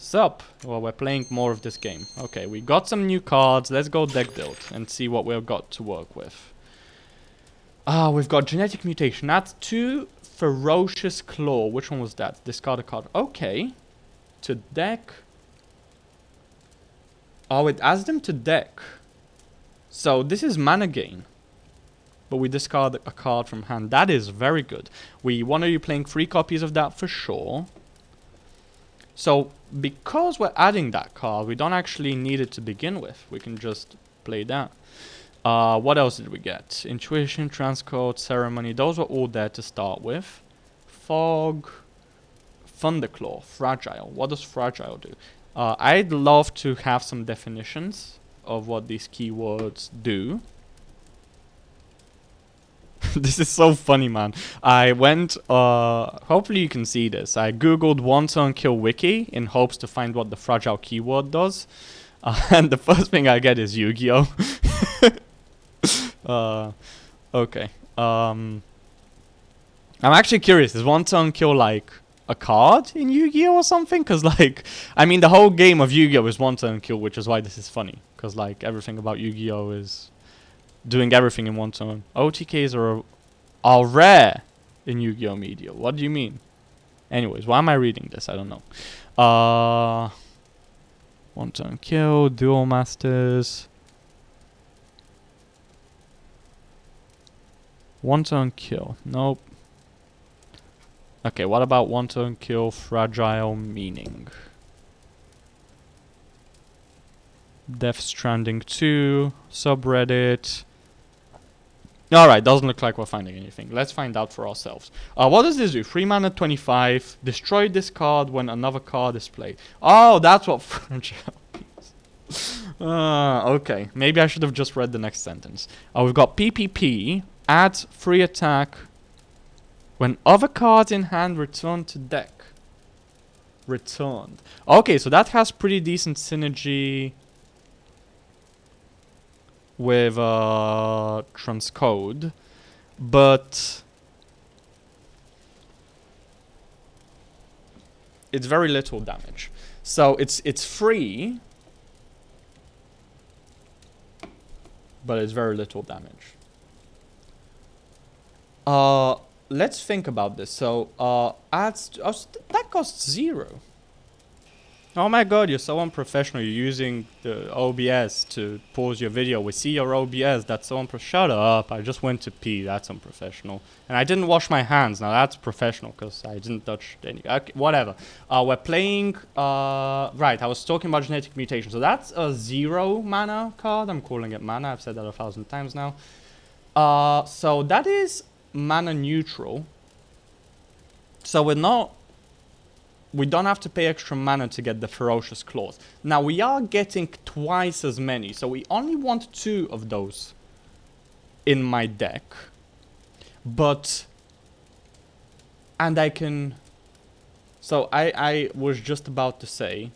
Sup? Well, we're playing more of this game. Okay, we got some new cards. Let's go deck build and see what we've got to work with. We've got genetic mutation. That's 2 ferocious claw. Which one was that? Discard a card. Okay. To deck. Oh, it adds them to deck. So this is mana gain. But we discard a card from hand. That is very good. We want to be playing 3 copies of that for sure. So, because we're adding that card, we don't actually need it to begin with. We can just play that. What else did we get? Intuition, Transcode, Ceremony. Those were all there to start with. Fog. Thunderclaw. Fragile. What does Fragile do? I'd love to have some definitions of what these keywords do. This is so funny, man. I went, hopefully you can see this. I googled one turn kill wiki in hopes to find what the fragile keyword does. And the first thing I get is Yu-Gi-Oh! Okay. I'm actually curious. Is one turn kill like a card in Yu-Gi-Oh! Or something? Because like, I mean the whole game of Yu-Gi-Oh! Is one turn kill, which is why this is funny. Because like everything about Yu-Gi-Oh! Is doing everything in one turn. OTKs are rare in Yu-Gi-Oh! Media. What do you mean? Anyways, why am I reading this? I don't know. One turn kill, dual masters. One turn kill. Nope. Okay, what about one turn kill, fragile meaning? Death Stranding 2, subreddit. Alright, doesn't look like we're finding anything. Let's find out for ourselves. What does this do? 3 mana, 25. Destroy this card when another card is played. Oh, that's what fragile means. Okay. Maybe I should have just read the next sentence. We've got PPP. Adds free attack when other cards in hand return to deck. Returned. Okay, so that has pretty decent synergy with transcode, but it's very little damage. So it's free, but it's very little damage. Let's think about this. So that costs 0. Oh my god, you're so unprofessional. You're using the OBS to pause your video. We see your OBS. That's so unprofessional. Shut up. I just went to pee. That's unprofessional. And I didn't wash my hands. Now that's professional because I didn't touch any. Okay, whatever. We're playing. Right, I was talking about genetic mutation. So that's a 0 mana card. I'm calling it mana. I've said that 1,000 times now. So that is mana neutral. So we don't have to pay extra mana to get the ferocious claws. Now we are getting twice as many, so we only want 2 of those in my deck. But, and I can, so I was just about to say,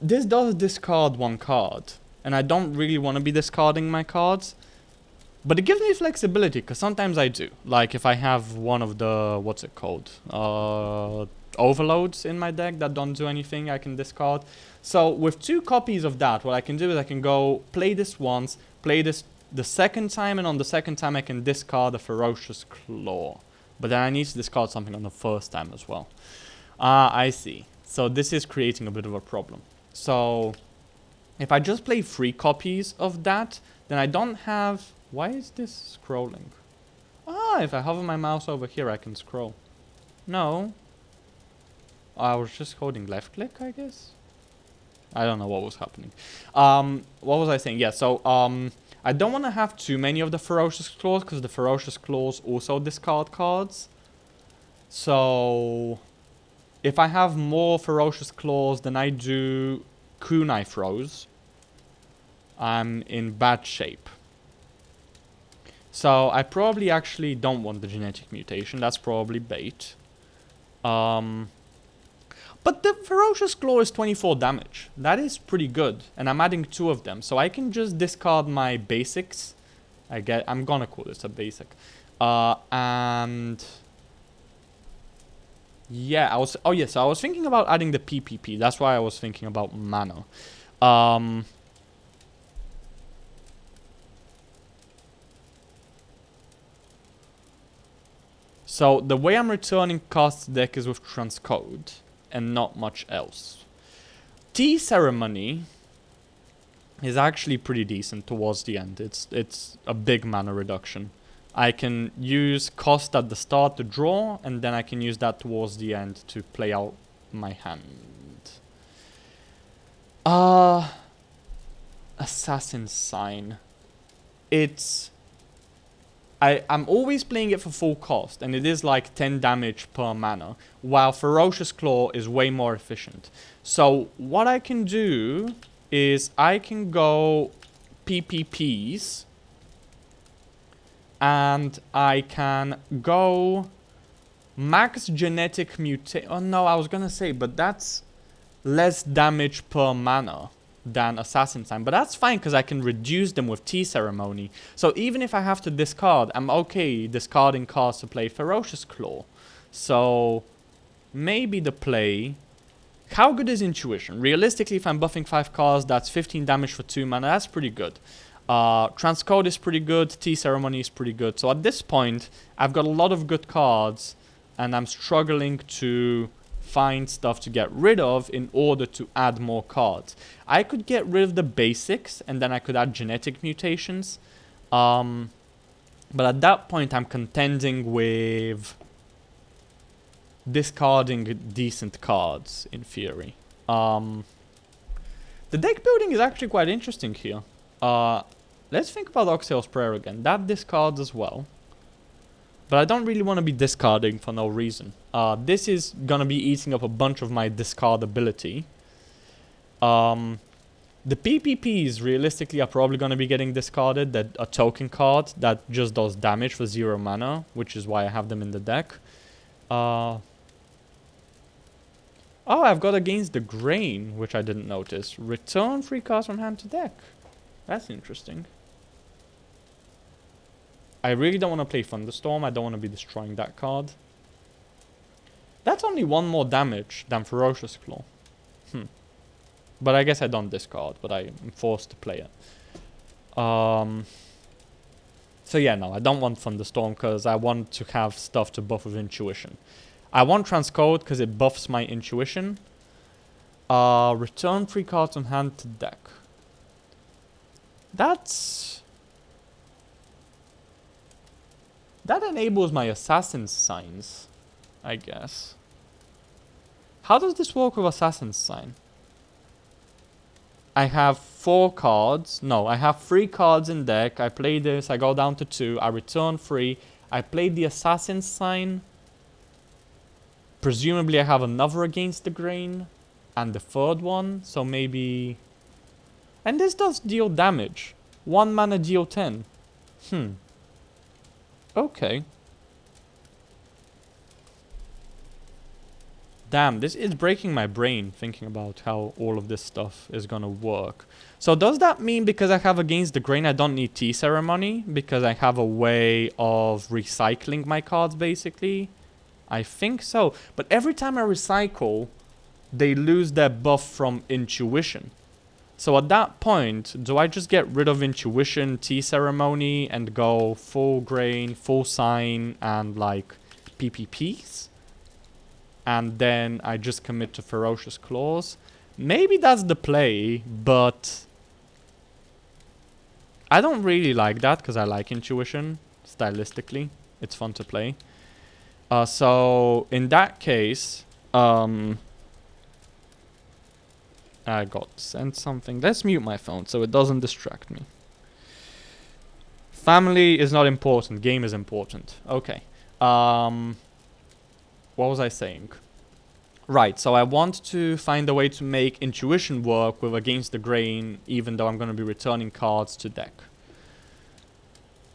this does discard 1 card, and I don't really want to be discarding my cards. But it gives me flexibility, because sometimes I do. Like, if I have one of the, what's it called? Overloads in my deck that don't do anything, I can discard. So, with 2 copies of that, what I can do is I can go play this once, play this the second time, and on the second time I can discard a Ferocious Claw. But then I need to discard something on the first time as well. I see. So, this is creating a bit of a problem. So, if I just play 3 copies of that, then I don't have... Why is this scrolling? If I hover my mouse over here, I can scroll. No. I was just holding left click, I guess? I don't know what was happening. What was I saying? Yeah, so, I don't want to have too many of the Ferocious Claws, because the Ferocious Claws also discard cards. So, if I have more Ferocious Claws than I do kunai throws, I'm in bad shape. So, I probably actually don't want the genetic mutation. That's probably bait. But the Ferocious Claw is 24 damage. That is pretty good. And I'm adding 2 of them. So, I can just discard my basics. I'm gonna call this a basic. And Yeah, I was... Oh, yes, I was thinking about adding the PPP. That's why I was thinking about mana. Um... So, the way I'm returning cards to deck is with transcode. And not much else. Tea Ceremony is actually pretty decent towards the end. It's a big mana reduction. I can use cost at the start to draw, and then I can use that towards the end to play out my hand. Assassin's Sign. I'm always playing it for full cost, and it is like 10 damage per mana, while Ferocious Claw is way more efficient. So what I can do is I can go PPPs, and I can go max genetic mutate. Oh no, I was gonna say, but that's less damage per mana than Assassin's Sign. But that's fine because I can reduce them with Tea Ceremony. So even if I have to discard, I'm okay discarding cards to play Ferocious Claw. So maybe the play... How good is Intuition? Realistically, if I'm buffing 5 cards, that's 15 damage for 2 mana. That's pretty good. Transcode is pretty good. Tea Ceremony is pretty good. So at this point, I've got a lot of good cards, and I'm struggling to find stuff to get rid of in order to add more cards. I could get rid of the basics, and then I could add genetic mutations. But at that point, I'm contending with discarding decent cards, in theory. The deck building is actually quite interesting here. Let's think about Oxtail's Prayer again. That discards as well. But I don't really want to be discarding for no reason. This is going to be eating up a bunch of my discardability. The PPPs realistically are probably going to be getting discarded. That a token card that just does damage for 0 mana, which is why I have them in the deck. Oh, I've got Against the Grain, which I didn't notice. Return 3 cards from hand to deck. That's interesting. I really don't want to play Thunderstorm. I don't want to be destroying that card. That's only 1 more damage than Ferocious Claw. But I guess I don't discard, but I'm forced to play it. So yeah, no, I don't want Thunderstorm because I want to have stuff to buff with Intuition. I want Transcode because it buffs my Intuition. Return 3 cards from hand to deck. That enables my Assassin's Signs, I guess. How does this work with Assassin's Sign? I have 4 cards. No, I have 3 cards in deck. I play this, I go down to 2, I return 3. I play the Assassin's Sign. Presumably I have another Against the Grain. And the 3rd one, so maybe... And this does deal damage. 1 mana deal 10. Okay. Damn, this is breaking my brain thinking about how all of this stuff is gonna work. So does that mean because I have Against the Grain I don't need Tea Ceremony? Because I have a way of recycling my cards basically? I think so. But every time I recycle, they lose their buff from Intuition. So at that point, do I just get rid of Intuition, Tea Ceremony, and go full Grain, full Sign, and like PPPs? And then I just commit to Ferocious Claws? Maybe that's the play, but I don't really like that because I like Intuition, stylistically. It's fun to play. So in that case, I got sent something. Let's mute my phone so it doesn't distract me. Family is not important. Game is important. Okay. What was I saying? Right, so I want to find a way to make Intuition work with Against the Grain, even though I'm going to be returning cards to deck.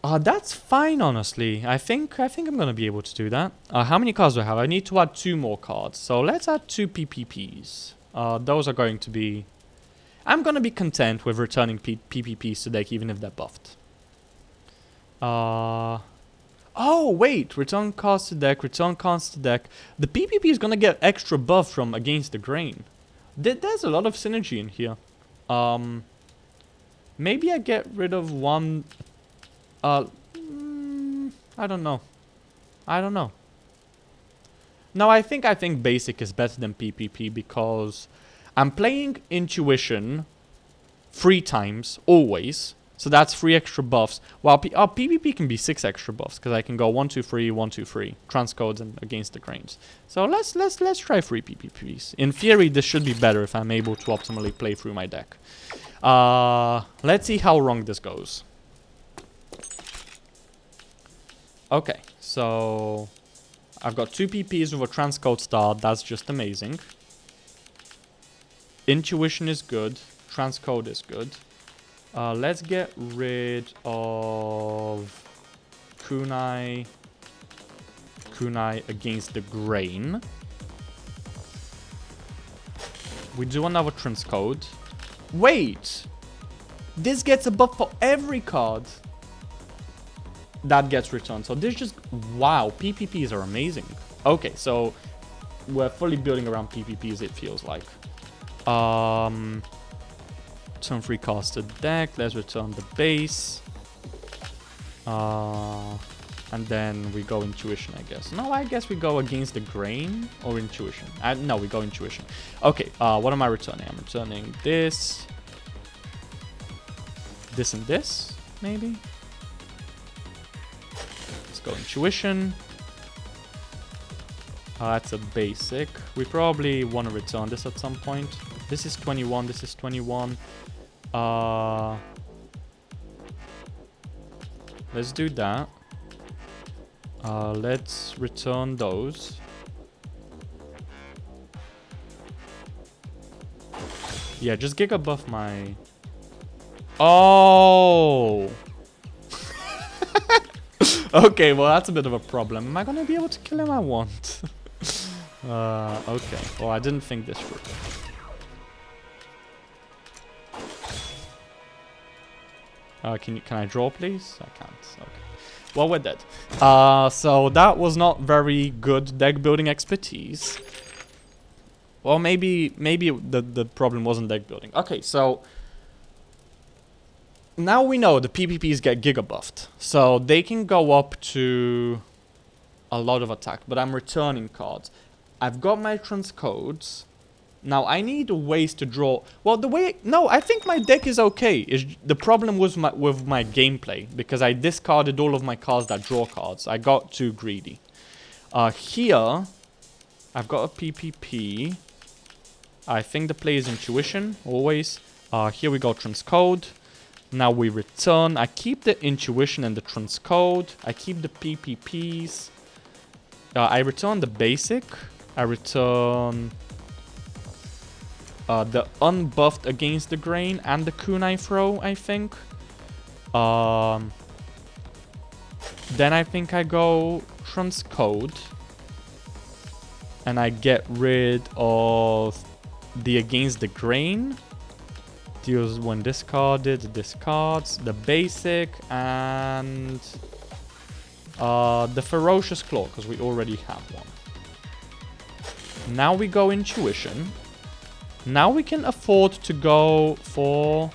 That's fine, honestly. I think I'm going to be able to do that. How many cards do I have? I need to add 2 more cards. So let's add 2 PPPs. Those are going to be... I'm going to be content with returning PPPs to deck even if they're buffed. Oh, wait. Return cards to deck, return cards to deck. The PPP is gonna get extra buff from Against the Grain. There's a lot of synergy in here. Maybe I get rid of one... I don't know. I don't know. No, I think basic is better than PPP because I'm playing Intuition 3 times, always. So that's 3 extra buffs. While PPP can be 6 extra buffs because I can go 1, 2, 3, 1, 2, 3. Transcodes and Against the Grains. So let's try 3 PPPs. In theory, this should be better if I'm able to optimally play through my deck. Let's see how wrong this goes. Okay, so I've got 2 PPs with a transcode start. That's just amazing. Intuition is good. Transcode is good. Let's get rid of Kunai Against the Grain. We do another transcode. Wait! This gets a buff for every card that gets returned. So this just... Wow, PPPs are amazing. Okay, so we're fully building around PPPs, it feels like. Turn 3 cards to deck. Let's return the base. And then we go Intuition, I guess. No, I guess we go Against the Grain or Intuition. No, we go Intuition. Okay, what am I returning? I'm returning this. This and this, maybe? Let's go Intuition. That's a basic. We probably want to return this at some point. This is 21, this is 21. Let's do that. Let's return those. Yeah, just Giga buff my... Oh! Okay, well that's a bit of a problem. Am I gonna be able to kill him? I won't. Okay. Well, I didn't think this through. Can I draw, please? I can't. Okay. Well, we're dead. So that was not very good deck building expertise. Well, maybe the problem wasn't deck building. Okay, so now we know the PPPs get Giga buffed, so they can go up to a lot of attack. But I'm returning cards. I've got my transcodes. Now, I need ways to draw... Well, the way... No, I think my deck is okay. The problem was with my gameplay, because I discarded all of my cards that draw cards. I got too greedy. Here, I've got a PPP. I think the play is Intuition, always. Here we go, Transcode. Now we return. I keep the Intuition and the Transcode. I keep the PPPs. I return the basic. I return... the unbuffed Against the Grain and the Kunai Throw, I think. Then I think I go Transcode. And I get rid of the Against the Grain. Deals when discarded, discards. The basic and the Ferocious Claw, because we already have one. Now we go Intuition. Now we can afford to go for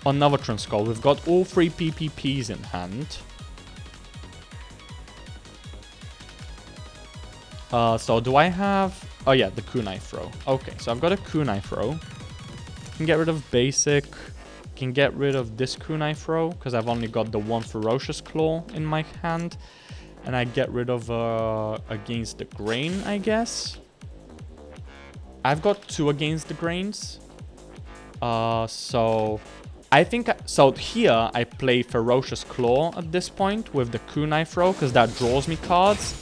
another Transcode. We've got all 3 PPPs in hand. So do I have... Oh yeah, the Kunai Throw. Okay, so I've got a Kunai Throw. Can get rid of basic. Can get rid of this Kunai Throw, because I've only got the 1 Ferocious Claw in my hand. And I get rid of Against the Grain, I guess. I've got 2 Against the Grains. So I think... So here I play Ferocious Claw at this point with the Kunai Throw, because that draws me cards.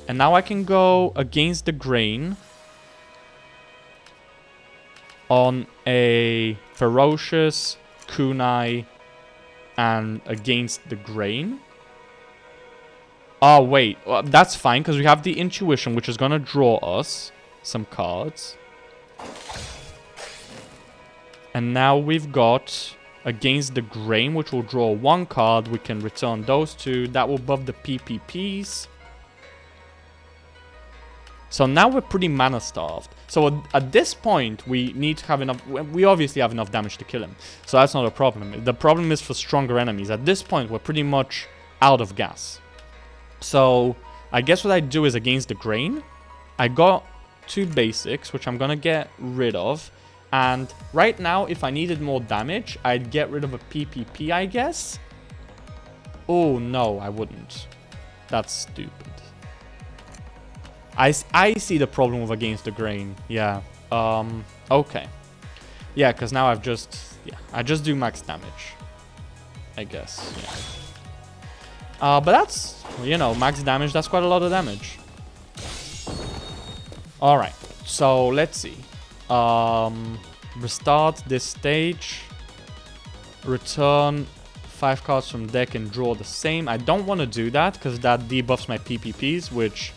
And now I can go Against the Grain on a Ferocious, Kunai, and Against the Grain. Oh, wait. Well, that's fine, because we have the Intuition, which is going to draw us some cards. And now we've got against the grain, which will draw 1 card. We can return those 2. That will buff the PPPs. So now we're pretty mana starved. So at this point, we need to have enough... We obviously have enough damage to kill him. So that's not a problem. The problem is for stronger enemies. At this point, we're pretty much out of gas. So I guess what I do is against the grain. I got 2 basics, which I'm going to get rid of. And right now, if I needed more damage, I'd get rid of a PPP, I guess. Oh, no, I wouldn't. That's stupid. I see the problem with against the grain. Yeah. Okay. Yeah, because now I've just... Yeah, I just do max damage. I guess. Yeah. But that's... You know, max damage. That's quite a lot of damage. Alright. So, let's see. Restart this stage. Return 5 cards from deck and draw the same. I don't want to do that because that debuffs my PPPs, which...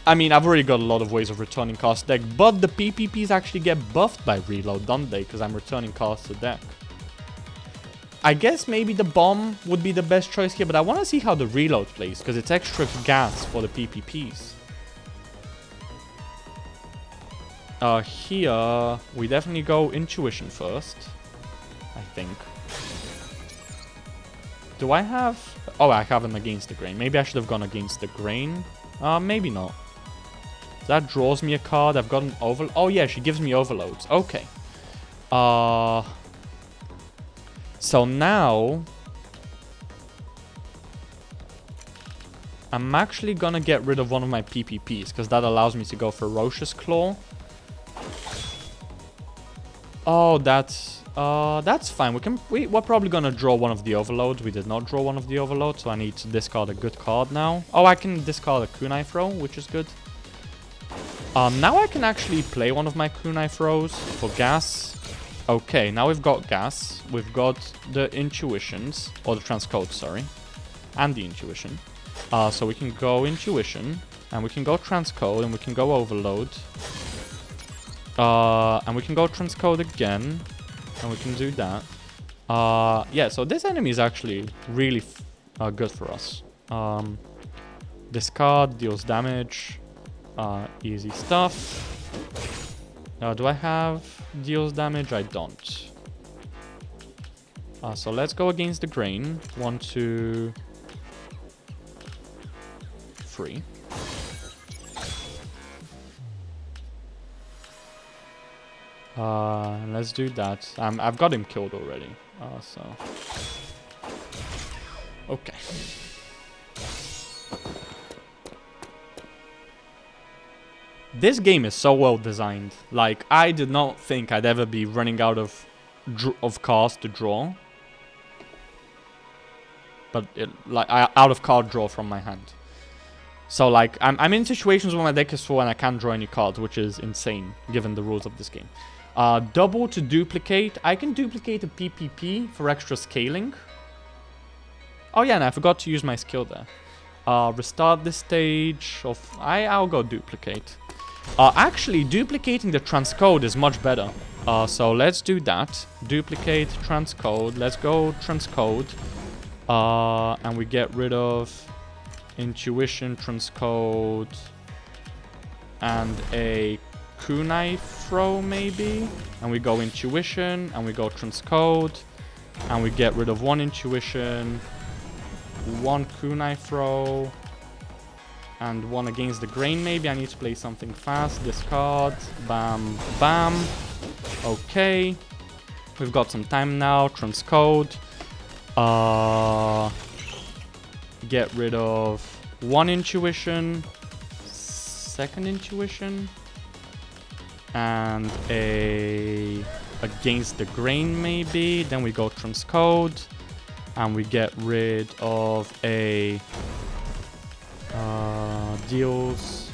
I mean, I've already got a lot of ways of returning cards to deck, but the PPPs actually get buffed by reload, don't they? Because I'm returning cards to deck. I guess maybe the bomb would be the best choice here, but I want to see how the reload plays, because it's extra gas for the PPPs. Here, we definitely go Intuition first, I think. Do I have... Oh, I have him against the grain. Maybe I should have gone against the grain. Maybe not. That draws me a card. I've got an overload. Oh, yeah, she gives me overloads. Okay. So now... I'm actually gonna get rid of one of my PPPs, because that allows me to go Ferocious Claw. Oh, that's fine. We're probably gonna draw one of the overloads. We did not draw one of the overloads, so I need to discard a good card now. Oh, I can discard a Kunai Throw, which is good. Now I can actually play one of my Kunai Throws for gas. Okay, now we've got gas. We've got the Intuitions, or the Transcode, sorry, and the Intuition. So we can go Intuition, and we can go Transcode, and we can go Overload. And we can go Transcode again, and we can do that. Yeah, so this enemy is actually really good for us. Discard, deals damage, easy stuff. Do I have deals damage? I don't. So let's go against the grain. 1, 2, 3. Let's do that. I've got him killed already. So okay. This game is so well designed. Like, I did not think I'd ever be running out of cards to draw. But out of card draw from my hand. So like I'm in situations where my deck is full and I can't draw any cards, which is insane given the rules of this game. Double to duplicate. I can duplicate a PPP for extra scaling. Oh yeah, and I forgot to use my skill there. Restart this stage. I'll go duplicate. Actually, duplicating the transcode is much better. So let's do that. Duplicate transcode. Let's go transcode. And we get rid of Intuition, Transcode, and a Kunai Throw maybe. And we go Intuition, and we go Transcode, and we get rid of 1 Intuition, 1 Kunai Throw, and 1 against the grain maybe. I need to play something fast. Discard. Bam, bam. Okay. We've got some time now. Transcode. Get rid of 1 Intuition, 2nd Intuition, and a against the grain maybe. Then we go Transcode, and we get rid of a deals,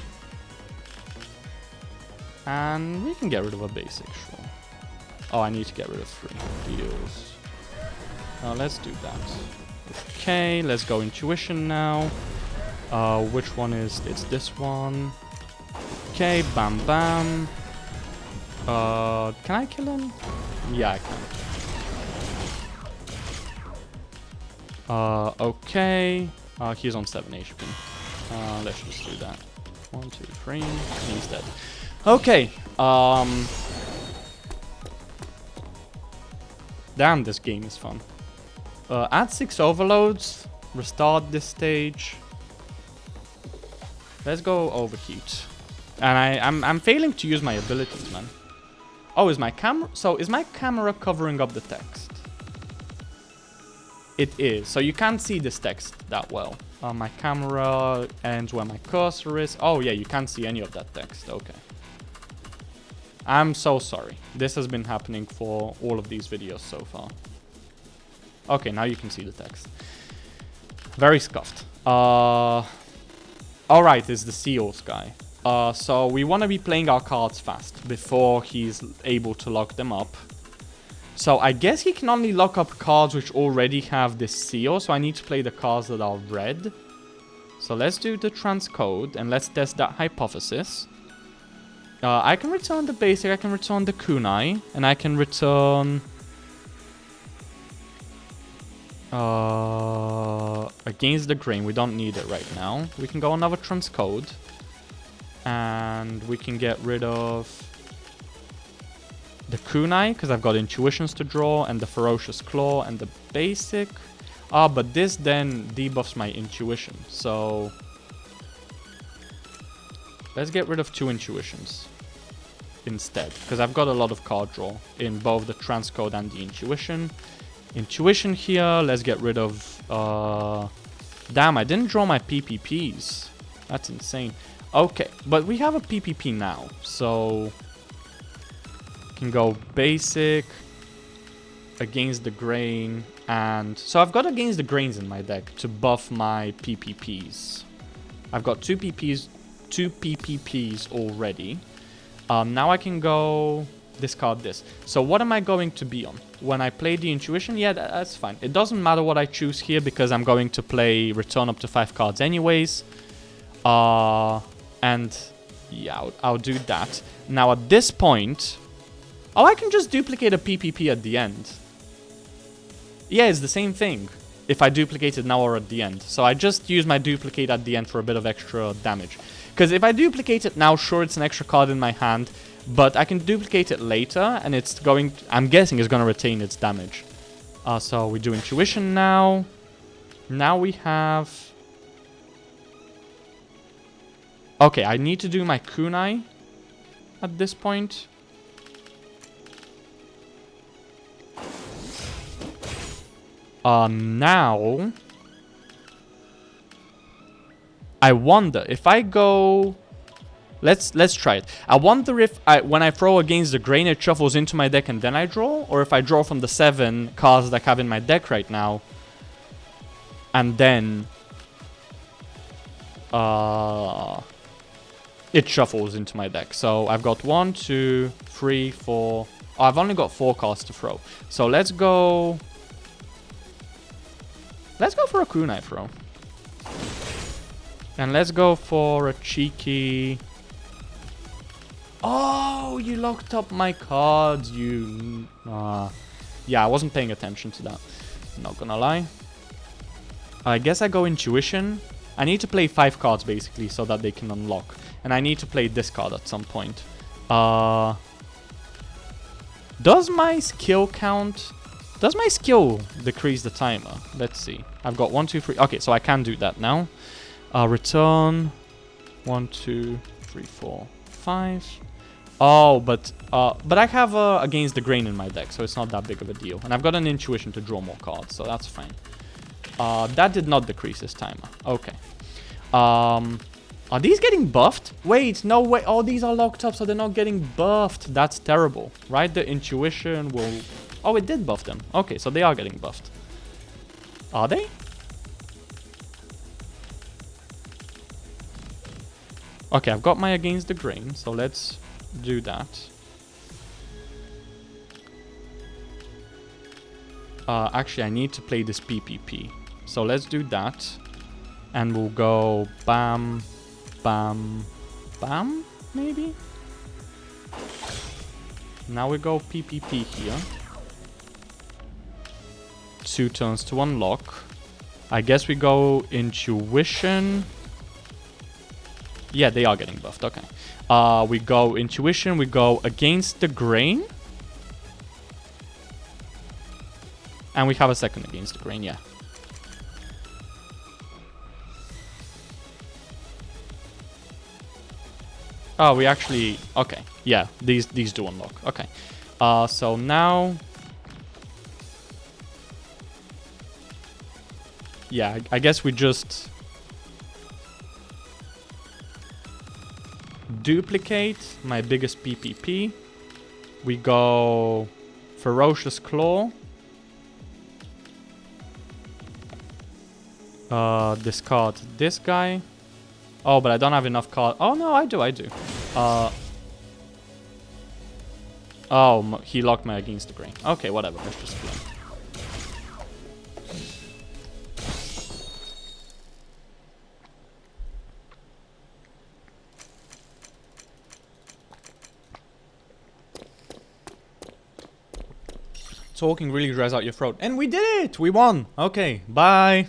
and we can get rid of a basic, sure. Oh, I need to get rid of 3 deals. Let's do that. Okay, let's go Intuition now. Which one is... It's this one. Okay, bam bam. Can I kill him? Yeah, I can. Okay. He's on 7 HP. Let's just do that. 1, 2, 3. He's dead. Okay. Damn, this game is fun. Add 6 overloads. Restart this stage. Let's go overheat. And I'm failing to use my abilities, man. Oh, is my camera... So, is my camera covering up the text? It is. So, you can't see this text that well. My camera ends where my cursor is. Oh, yeah, you can't see any of that text. Okay. I'm so sorry. This has been happening for all of these videos so far. Okay, now you can see the text. Very scuffed. Alright, it's the Seals guy. So we want to be playing our cards fast before he's able to lock them up. So I guess he can only lock up cards which already have this seal. So I need to play the cards that are red. So let's do the transcode and let's test that hypothesis. I can return the basic, I can return the kunai, and I can return... against the grain, we don't need it right now. We can go another transcode. And we can get rid of the kunai, because I've got intuitions to draw, and the ferocious claw, and the basic. But this then debuffs my intuition, so... Let's get rid of 2 intuitions instead, because I've got a lot of card draw in both the transcode and the intuition. Intuition here, let's get rid of... Damn, I didn't draw my PPPs. That's insane. Okay, but we have a PPP now, so... Can go basic, against the grain, and... So I've got against the grains in my deck to buff my PPPs. I've got 2 PPPs already. Now I can go discard this. So what am I going to be on? When I play the intuition, yeah, that's fine. It doesn't matter what I choose here because I'm going to play return up to 5 cards anyways. And yeah, I'll do that. Now at this point... Oh, I can just duplicate a PPP at the end. Yeah, it's the same thing. If I duplicate it now or at the end. So I just use my duplicate at the end for a bit of extra damage. Because if I duplicate it now, sure, it's an extra card in my hand. But I can duplicate it later, and it's going... I'm guessing it's going to retain its damage. So we do intuition now. Now we have... Okay, I need to do my kunai at this point. Now... I wonder if I go... Let's try it. I wonder if when I throw against the grain, it shuffles into my deck and then I draw, or if I draw from the 7 cards that I have in my deck right now, and then it shuffles into my deck. So I've got 1, 2, 3, 4. Oh, I've only got 4 cards to throw. So let's go. Let's go for a kunai throw, and let's go for a cheeky. Oh, you locked up my cards, you... yeah, I wasn't paying attention to that. Not gonna lie. I guess I go intuition. I need to play 5 cards, basically, so that they can unlock. And I need to play this card at some point. Does my skill count... Does my skill decrease the timer? Let's see. I've got 1, 2, 3... Okay, so I can do that now. Return... 1, 2, 3, 4, 5... Oh, but I have against the grain in my deck, so it's not that big of a deal. And I've got an intuition to draw more cards, so that's fine. That did not decrease his timer. Okay. Are these getting buffed? Wait, no way. Oh, these are locked up, so they're not getting buffed. That's terrible, right? The intuition will... Oh, it did buff them. Okay, so they are getting buffed. Are they? Okay, I've got my against the grain, so let's... do that. Actually, I need to play this PPP. So let's do that. And we'll go bam, bam, bam, maybe? Now we go PPP here. 2 turns to unlock. I guess we go intuition. Yeah, they are getting buffed. Okay. We go intuition. We go against the grain. And we have a second against the grain, yeah. Oh, we actually... Okay, yeah, these do unlock. Okay. So now... Yeah, I guess we just... duplicate my biggest PPP. We go... Ferocious Claw. Discard this guy. Oh, but I don't have enough cards. Oh, no, I do. Oh, he locked me against the grain. Okay, whatever. Let's just play. Talking really dries out your throat. And we did it! We won! Okay, bye!